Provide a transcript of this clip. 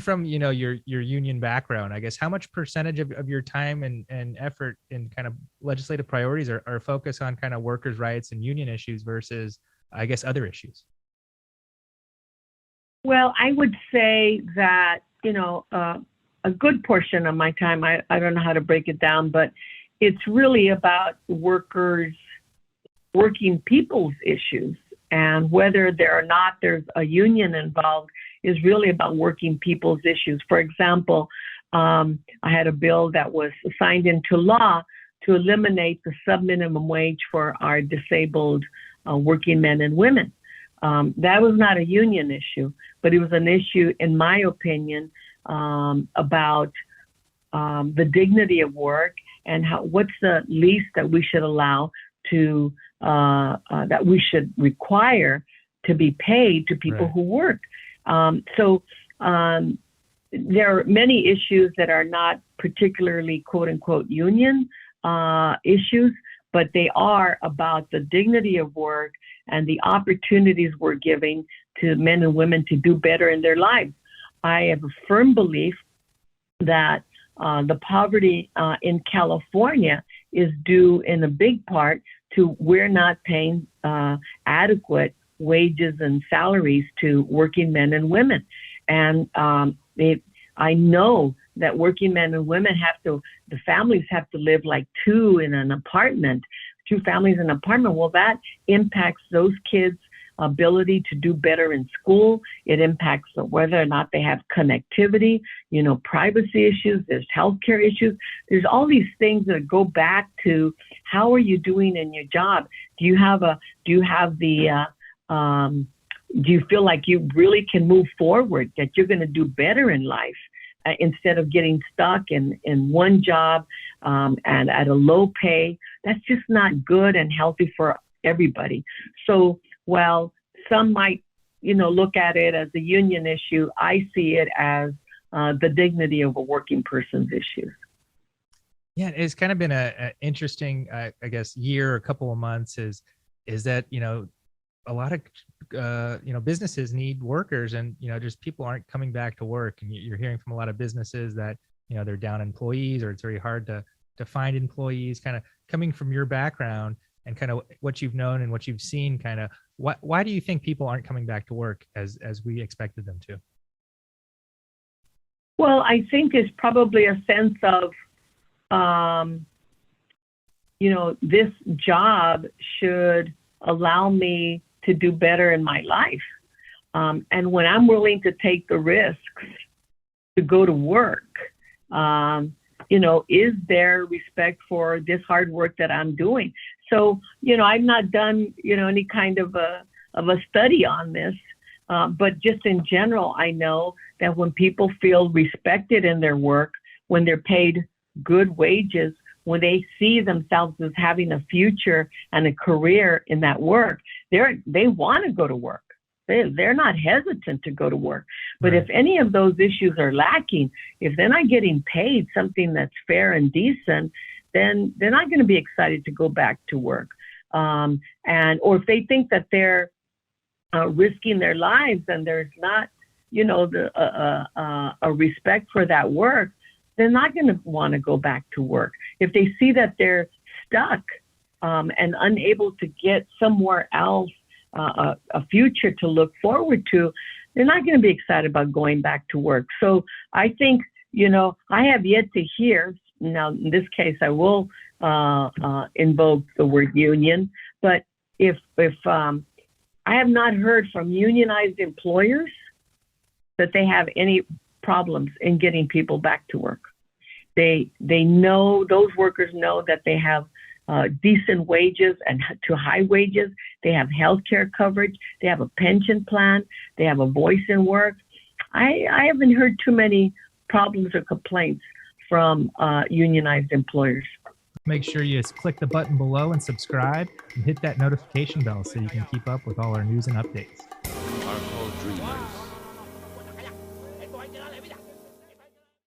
from, your union background, I guess, how much percentage of your time and effort in kind of legislative priorities are focused on kind of workers' rights and union issues versus, I guess, other issues? Well, I would say that, a good portion of my time, I don't know how to break it down, but it's really about working people's issues. And whether there or not there's a union involved is really about working people's issues. For example, I had a bill that was signed into law to eliminate the sub-minimum wage for our disabled working men and women. That was not a union issue, but it was an issue, in my opinion, about the dignity of work and what's the least that we should allow to that we should require to be paid to people who work. So there are many issues that are not particularly quote unquote union issues, but they are about the dignity of work and the opportunities we're giving to men and women to do better in their lives. I have a firm belief that the poverty in California is due in a big part to we're not paying adequate wages and salaries to working men and women. And I know that working men and women the families have to live like two families in an apartment. Well, that impacts those kids' ability to do better in school. It impacts whether or not they have connectivity, privacy issues, there's healthcare issues. There's all these things that go back to how are you doing in your job? Do you feel like you really can move forward, that you're going to do better in life instead of getting stuck in one job and at a low pay? That's just not good and healthy for everybody. So while some might, look at it as a union issue, I see it as the dignity of a working person's issue. Yeah, it's kind of been a interesting, I guess, year, a couple of months is that, a lot of, businesses need workers and, just people aren't coming back to work. And you're hearing from a lot of businesses that, they're down employees or it's very hard to find employees. Kind of coming from your background and kind of what you've known and what you've seen, kind of why do you think people aren't coming back to work as we expected them to? Well, I think it's probably a sense of, this job should allow me to do better in my life. And when I'm willing to take the risks to go to work, is there respect for this hard work that I'm doing? So, I've not done, any kind of a study on this, but just in general, I know that when people feel respected in their work, when they're paid good wages, when they see themselves as having a future and a career in that work, they want to go to work. They're not hesitant to go to work. But if any of those issues are lacking, if they're not getting paid something that's fair and decent, then they're not going to be excited to go back to work. Or if they think that they're risking their lives and there's not, a respect for that work, they're not going to want to go back to work. If they see that they're stuck and unable to get somewhere else a future to look forward to, they're not going to be excited about going back to work. So I think, I have yet to hear, now in this case, I will invoke the word union, but if I have not heard from unionized employers that they have any problems in getting people back to work. They know, those workers know that they have decent wages and to high wages. They have health care coverage. They have a pension plan. They have a voice in work. I haven't heard too many problems or complaints from unionized employers. Make sure you click the button below and subscribe and hit that notification bell so you can keep up with all our news and updates.